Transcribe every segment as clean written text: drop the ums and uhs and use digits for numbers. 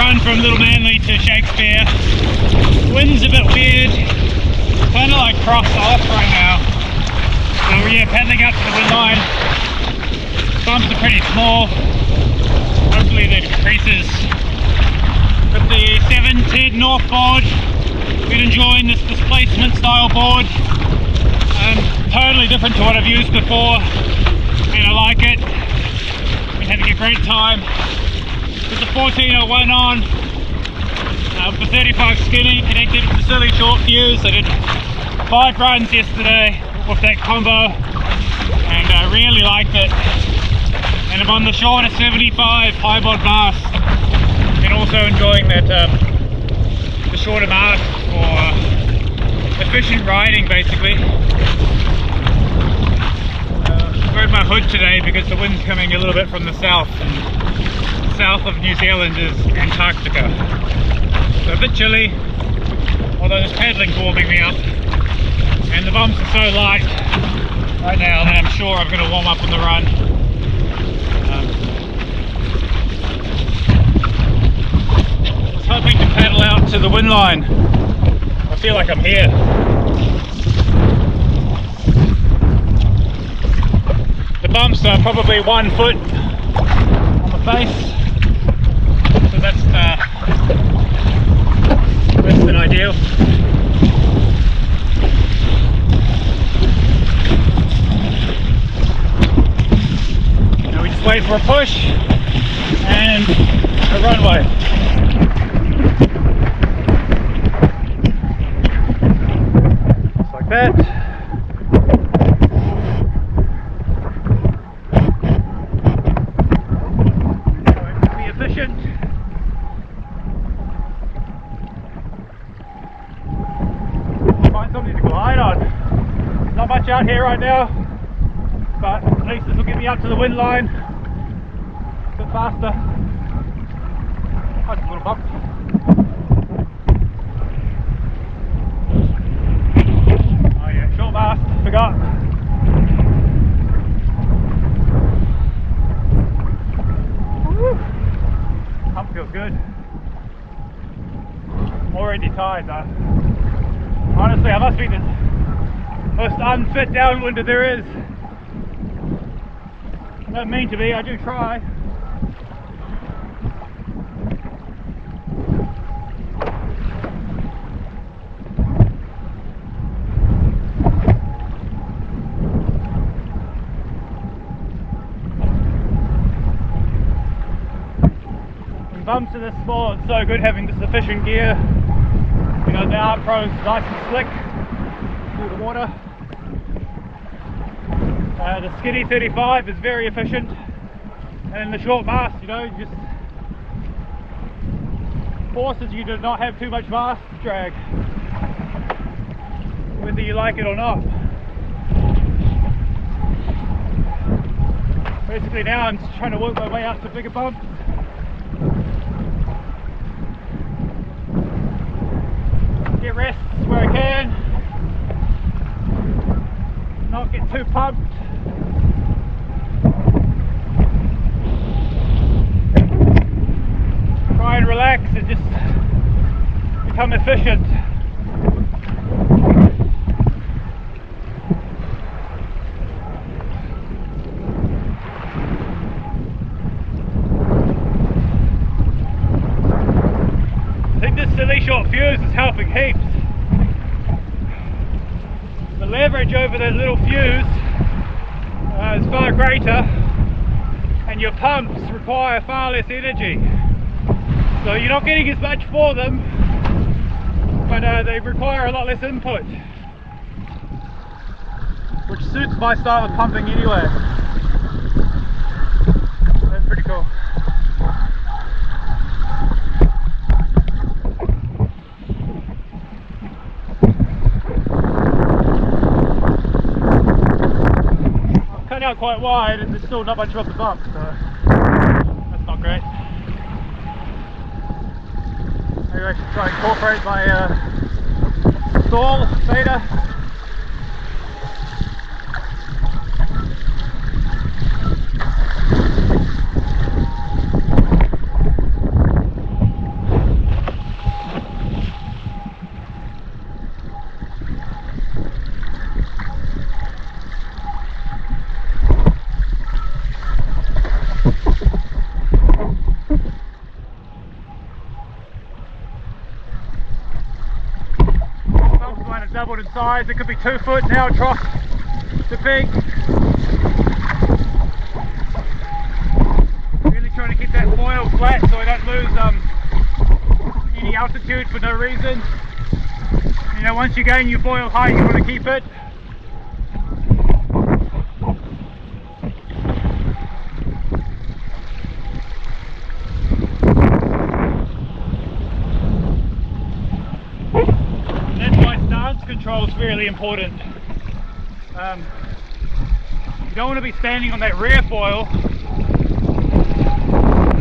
run from Little Manly to Shakespeare. Wind's a bit weird, kind of like crossed off right now. So yeah, paddling up to the wind line. Bumps are pretty small. Hopefully that decreases. With the 710 North board, been enjoying this displacement style board. Totally different to what I've used before, and I like it. Been having a great time. With the 1401 on, for 35 skinny, connected to the silly short fuse. I did 5 runs yesterday with that combo, and I really liked it. And I'm on the shorter 75 high bod mast, and also enjoying that the shorter mast for efficient riding, basically. Rode my hood today because the wind's coming a little bit from the south, and south of New Zealand is Antarctica. So a bit chilly, although this paddling's warming me up, and the bumps are so light right now that I'm sure I'm going to warm up on the run. I was hoping to paddle out to the wind line. I feel like I'm here. The bumps are probably 1 foot on the face, so that's less than ideal. Now we just wait for a push and a runway. Just like that. Out here right now, but at least this will get me up to the wind line a bit faster. Oh, it's a little bump. Oh yeah, short mast, forgot. Woo. Pump feels good. I'm already tired though. Honestly, I must be the most unfit downwinder there is. I don't mean to be, I do try. And bumps are this small, it's so good having the sufficient gear. You know, the Art Pro's nice and slick through the water. The skinny 35 is very efficient, and the short mast, you know, just forces you to not have too much mast drag, whether you like it or not. Basically now I'm just trying to work my way out to bigger bumps. Get rests where I can, not get too pumped. Try and relax and just become efficient. I think this silly short fuse is helping heaps. The leverage over the little fuse is far greater, and your pumps require far less energy. So you're not getting as much for them, but they require a lot less input, which suits my style of pumping anyway. That's pretty cool. I've cut out quite wide and there's still not much of the bump, so that's not great. Maybe I should try and incorporate my stall beta. doubled in size. It could be 2 foot now, trough to peak. Really trying to keep that foil flat so I don't lose any altitude for no reason. You know, once you gain your foil height, you want to keep it. Control is really important. You don't want to be standing on that rear foil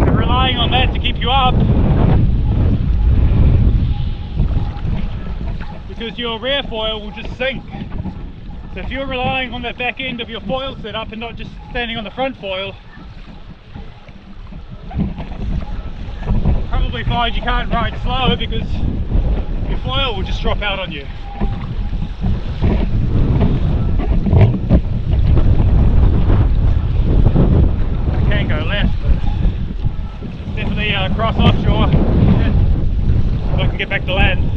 and relying on that to keep you up, because your rear foil will just sink. So if you're relying on that back end of your foil setup and not just standing on the front foil, you'll probably find you can't ride slow because your foil will just drop out on you. Cross offshore so I can get back to land.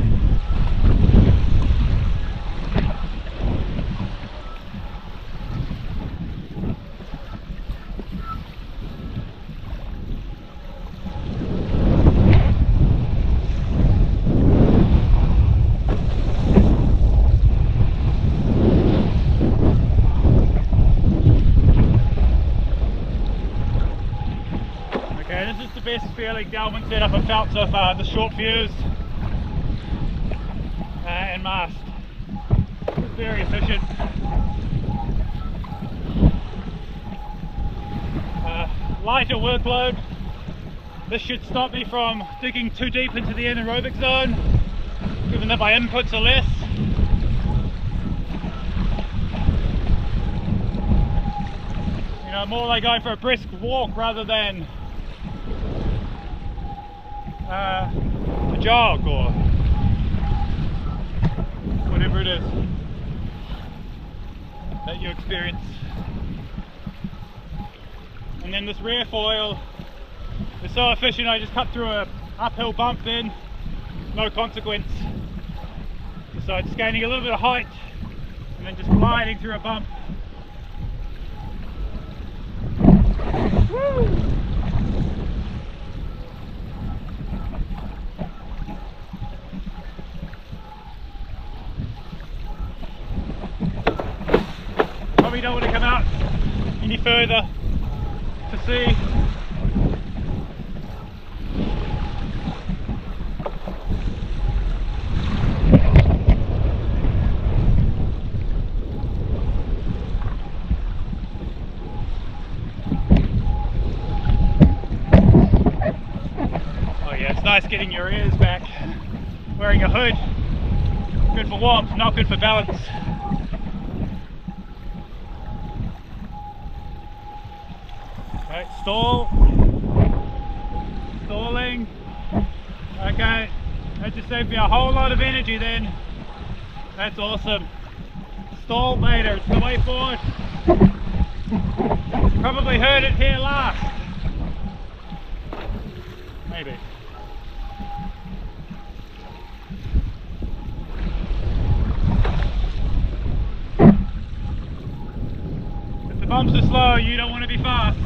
This is the best feeling downwind setup I've felt so far, the short fuse and mast. It's very efficient. Lighter workload. This should stop me from digging too deep into the anaerobic zone, given that my inputs are less. You know, more like going for a brisk walk rather than a jog or whatever it is that you experience. And then this rear foil is so efficient, I just cut through a uphill bump then, no consequence. So it's gaining a little bit of height and then just gliding through a bump. Woo! Probably don't want to come out any further to see. Oh yeah, it's nice getting your ears back. Wearing a hood, good for warmth, not good for balance. Okay, stall, stalling. Okay, that just saved me a whole lot of energy then. That's awesome. Stall later, it's the way forward. You probably heard it here last. Maybe. If the bumps are slow, you don't want to be fast.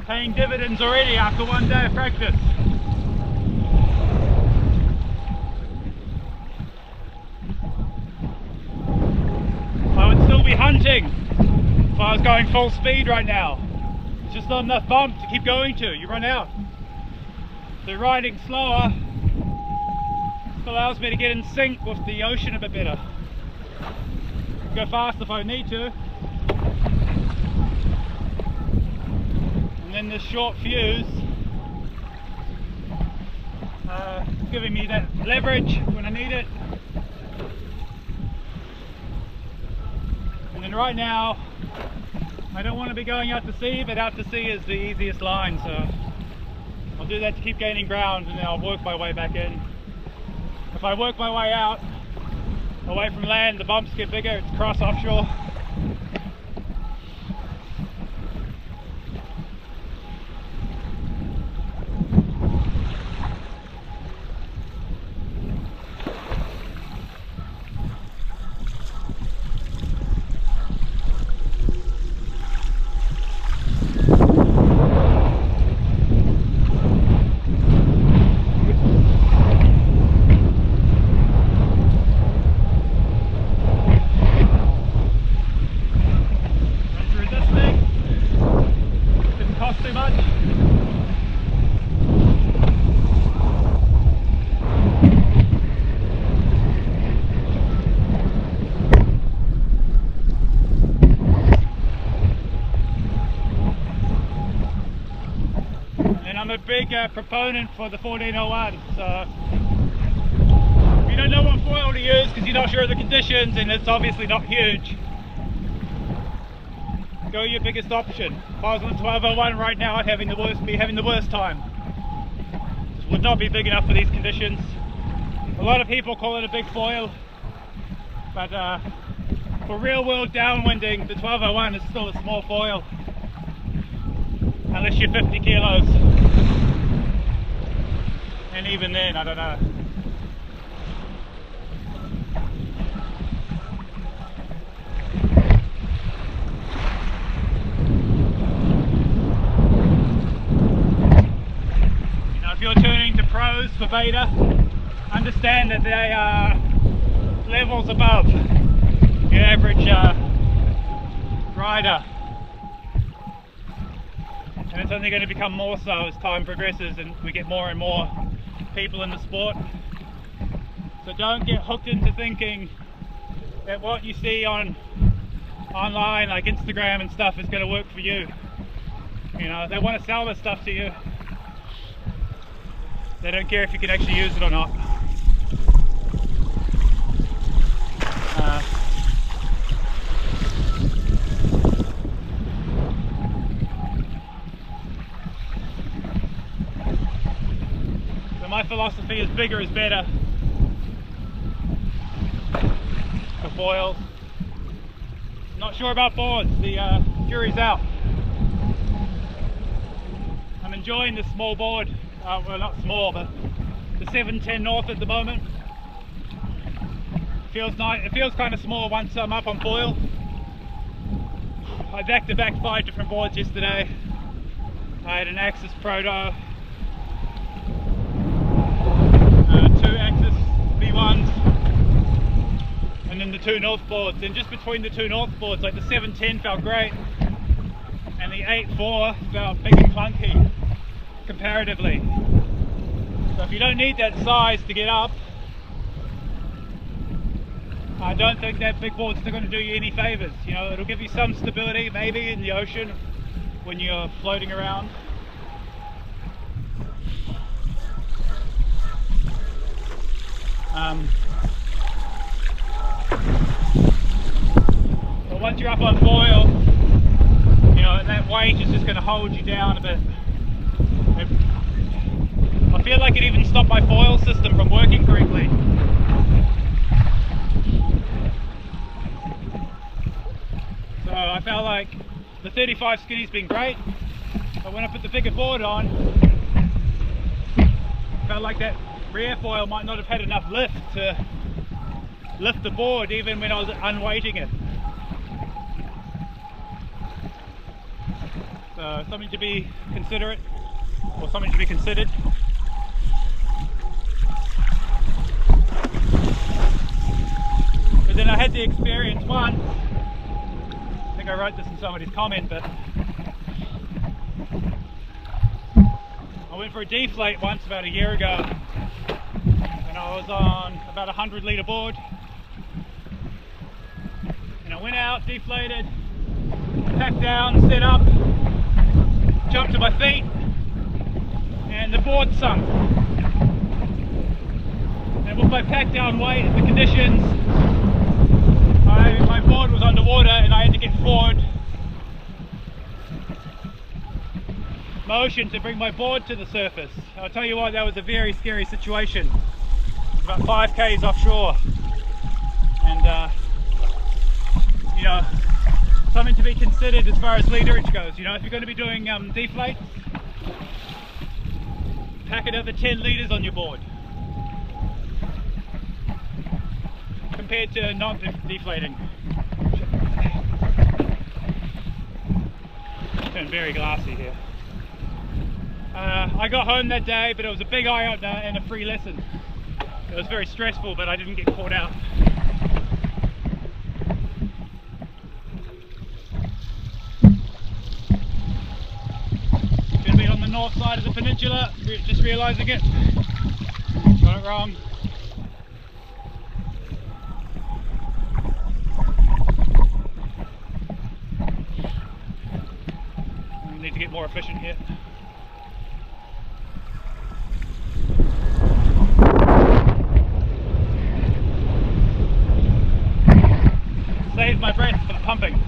Paying dividends already after one day of practice. I would still be hunting if I was going full speed right now. It's just not enough bump to keep going to, you run out. So riding slower allows me to get in sync with the ocean a bit better. Go fast if I need to. and then this short fuse giving me that leverage when I need it. And then right now I don't want to be going out to sea, but out to sea is the easiest line, so I'll do that to keep gaining ground, and then I'll work my way back in. If I work my way out away from land, the bumps get bigger, it's cross offshore. I'm a big proponent for the 1401, so if you don't know what foil to use because you're not sure of the conditions and it's obviously not huge, go your biggest option. If I was on 1201 right now, I'd be having the worst time. It would not be big enough for these conditions. A lot of people call it a big foil, but for real world downwinding, the 1201 is still a small foil, unless you're 50 kilos. And even then, I don't know. You know, if you're turning to pros for beta, understand that they are levels above your average rider. And it's only going to become more so as time progresses and we get more and more people in the sport. So don't get hooked into thinking that what you see online like Instagram and stuff is going to work for you. You know, they want to sell this stuff to you. They don't care if you can actually use it or not. My philosophy is bigger is better for foils. Not sure about boards, the jury's out. I'm enjoying this small board, well not small, but the 710 North at the moment. Feels nice. It feels kind of small once I'm up on foil. I back-to-back 5 different boards yesterday. I had an Axis Proto, 2 Axis V1s, and then the 2 North boards. And just between the 2 North boards, like the 710 felt great, and the 8.4 felt big and clunky comparatively. So if you don't need that size to get up, I don't think that big board's still going to do you any favours. You know, it'll give you some stability maybe in the ocean when you're floating around. But once you're up on foil, you know, that weight is just going to hold you down a bit. I feel like it even stopped my foil system from working correctly. So I felt like the 35 skinny's been great, but when I put the bigger board on, I felt like that rear foil might not have had enough lift to lift the board even when I was unweighting it. So something to be considerate, or something to be considered. But then I had the experience once, I think I wrote this in somebody's comment, but I went for a deflate once about a year ago, and I was on about a 100 litre board, and I went out, deflated, packed down, set up, jumped to my feet and the board sunk. And with my pack down weight and the conditions, my board was underwater and I had to get forward motion to bring my board to the surface. I'll tell you what, that was a very scary situation. It was about 5 k's offshore, and you know, something to be considered as far as leaderage goes. You know, if you're going to be doing deflates, pack another 10 litres on your board compared to not deflating. It's been very glassy here. I got home that day, but it was a big eye-opener and a free lesson. It was very stressful, but I didn't get caught out. Gonna be on the north side of the peninsula, just realising it. Got it wrong. We need to get more efficient here. Save my breath for the pumping.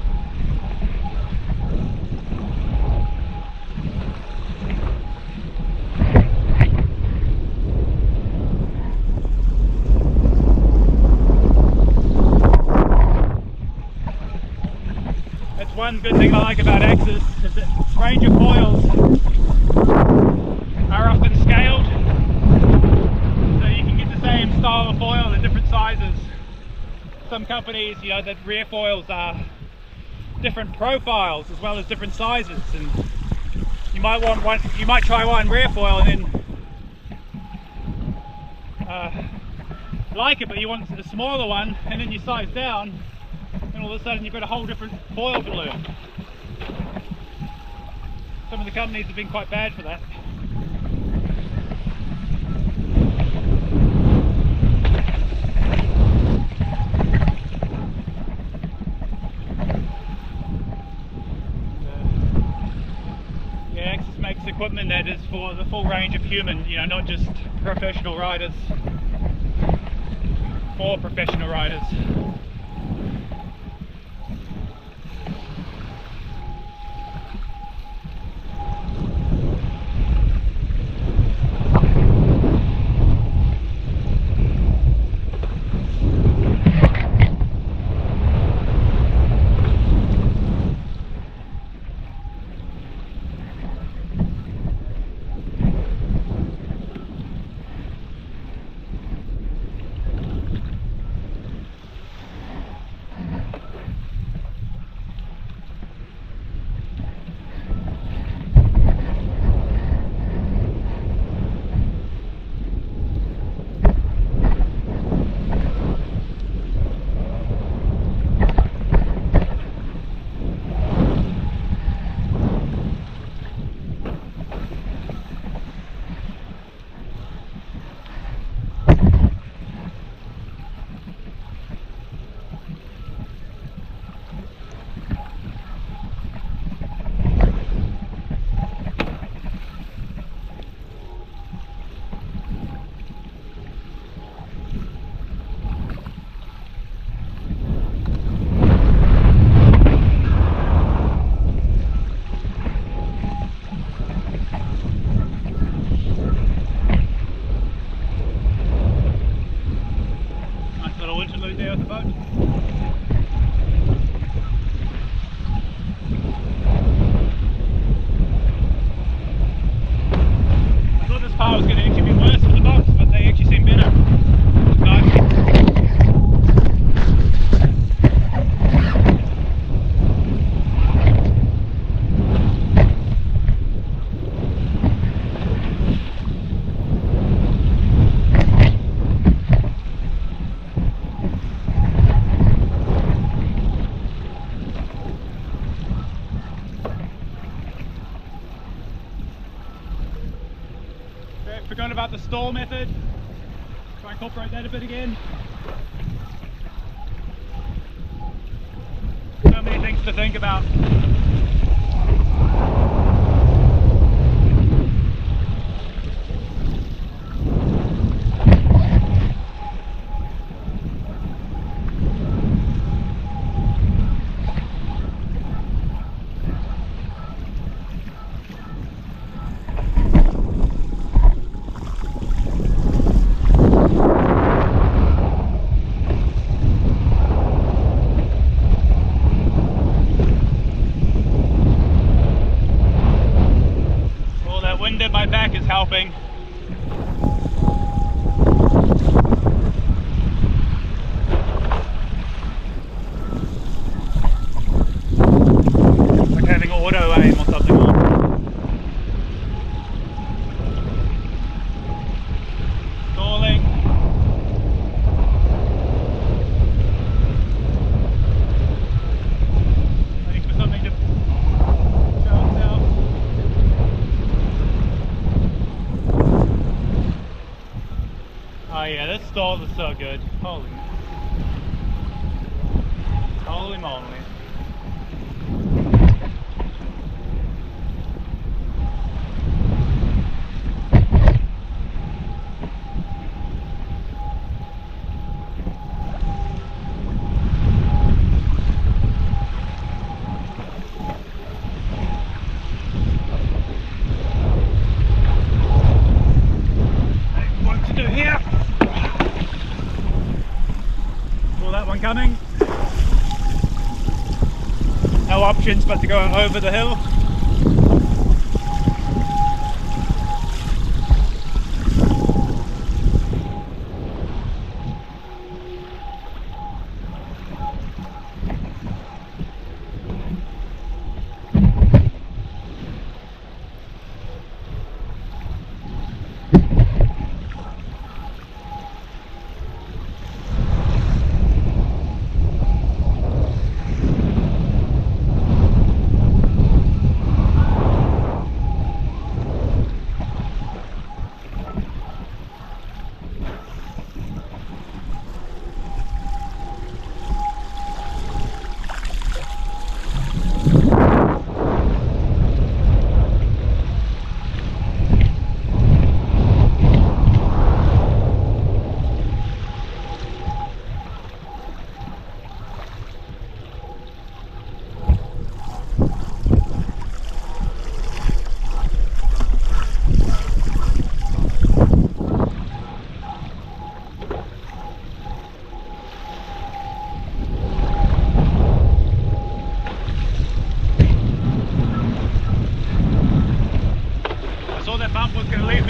That's one good thing I like about Axis, is that its range of foils are often scaled, so you can get the same style of foil in different sizes. Some companies, you know, that rear foils are different profiles as well as different sizes, and you might want one. You might try one rear foil and then like it, but you want a smaller one, and then you size down, and all of a sudden you've got a whole different foil to learn. Some of the companies have been quite bad for that. Makes equipment that is for the full range of human, you know, not just professional riders, for professional riders. Forgot about the stall method. Try and incorporate that a bit again. So many things to think about. Oh yeah, this stall is so good. Holy moly. What to do here? Saw that one coming. No options but to go over the hill.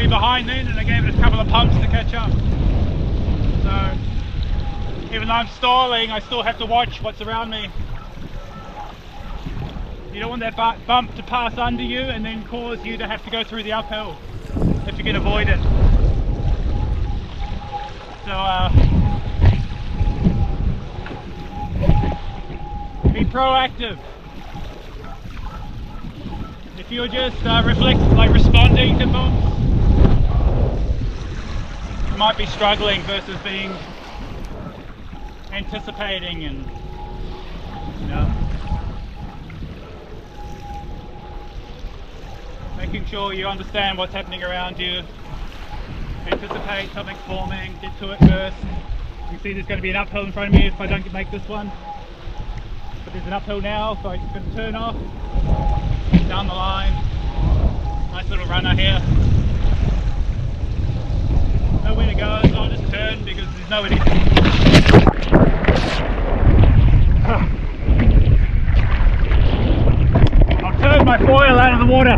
Behind then, and I gave it a couple of pumps to catch up. So even though I'm stalling, I still have to watch what's around me. You don't want that bump to pass under you and then cause you to have to go through the uphill if you can avoid it. So be proactive. If you're just responding to bumps, you might be struggling versus being anticipating and, you know, making sure you understand what's happening around you, anticipate something's forming, get to it first. You can see there's going to be an uphill in front of me if I don't make this one. But there's an uphill now, so I'm going to turn off, down the line. Nice little runner here. Nowhere to go, so I'll just turn because there's nowhere to go. I'll turn my foil out of the water.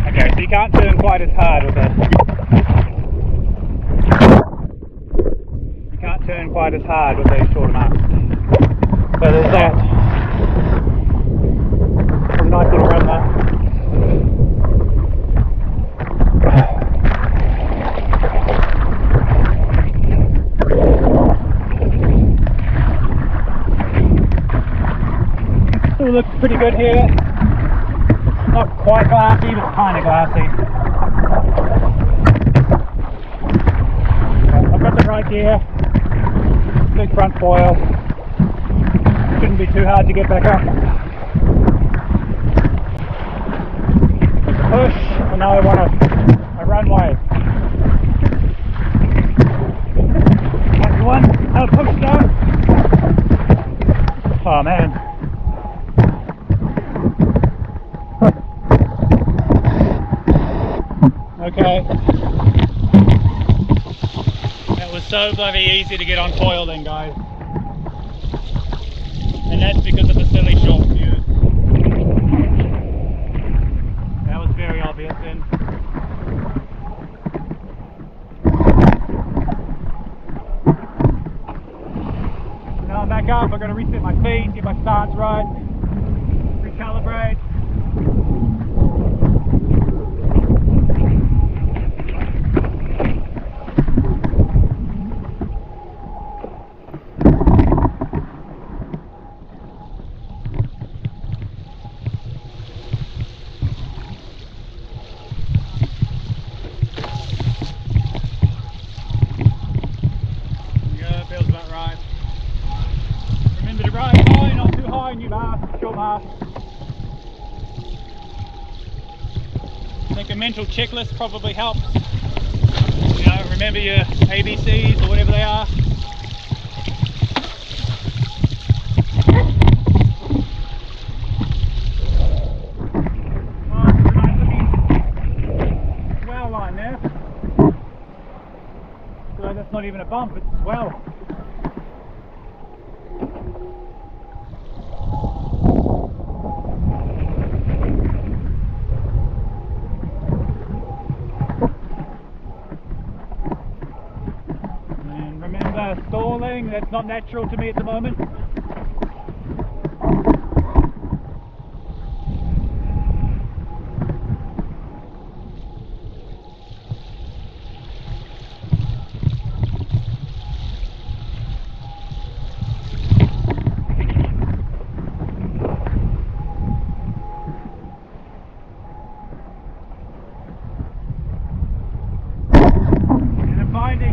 Okay, so you can't turn quite as hard with it. You can't turn quite as hard with these short amounts. So there's that. There's a nice little run there. Still looks pretty good here. Not quite glassy, but kind of glassy. I've got the right gear. Big front foil. Shouldn't be too hard to get back up. Push, and now I want a runway. That's one. Now push down. Oh man. Okay. That was so bloody easy to get on foil then, guys. And that's because of the silly short fuse. That was very obvious then. Now I'm back up, I've got to reset my feet, get my stance right, recalibrate. I think a mental checklist probably helps. You know, remember your ABCs or whatever they are. Oh, there's a nice looking swell line there. So that's not even a bump, it's a swell. Stalling, that's not natural to me at the moment.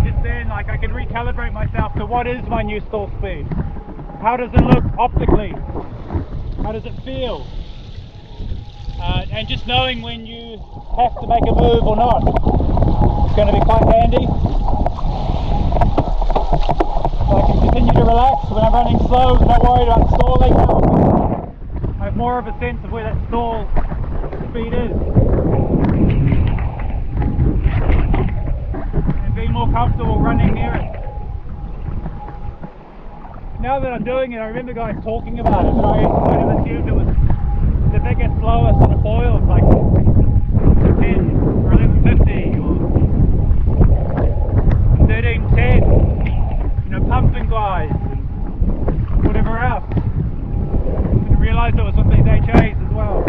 Just then, like, I can recalibrate myself to what is my new stall speed. How does it look optically? How does it feel? And just knowing when you have to make a move or not, it's going to be quite handy. So I can continue to relax when I'm running slow, not worried about stalling. I have more of a sense of where that stall speed is. More comfortable running near it. Now that I'm doing it, I remember guys talking about it, but I kind of assumed it was the biggest, slowest sort of foils, like 10 or 1150 or 1310, you know, pump and glides and whatever else. I didn't realise it was on these HAs as well.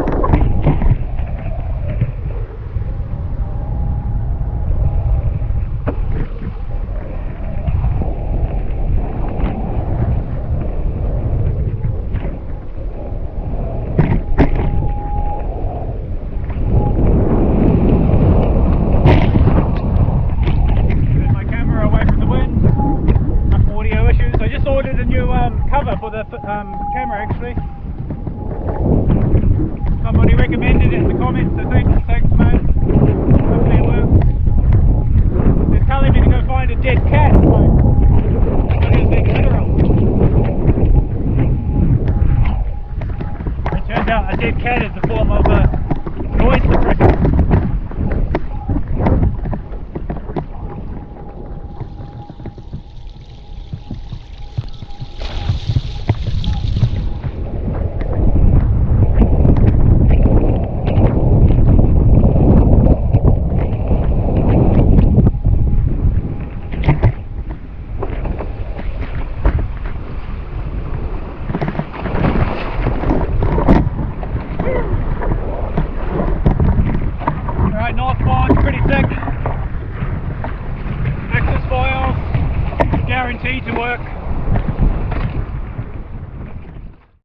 Cover for the camera actually. Somebody recommended it in the comments, so thanks mate. Hopefully it works. They're telling me to go find a dead cat, so it is being literal. It turns out a dead cat is a form of noise suppressor. Guaranteed to work.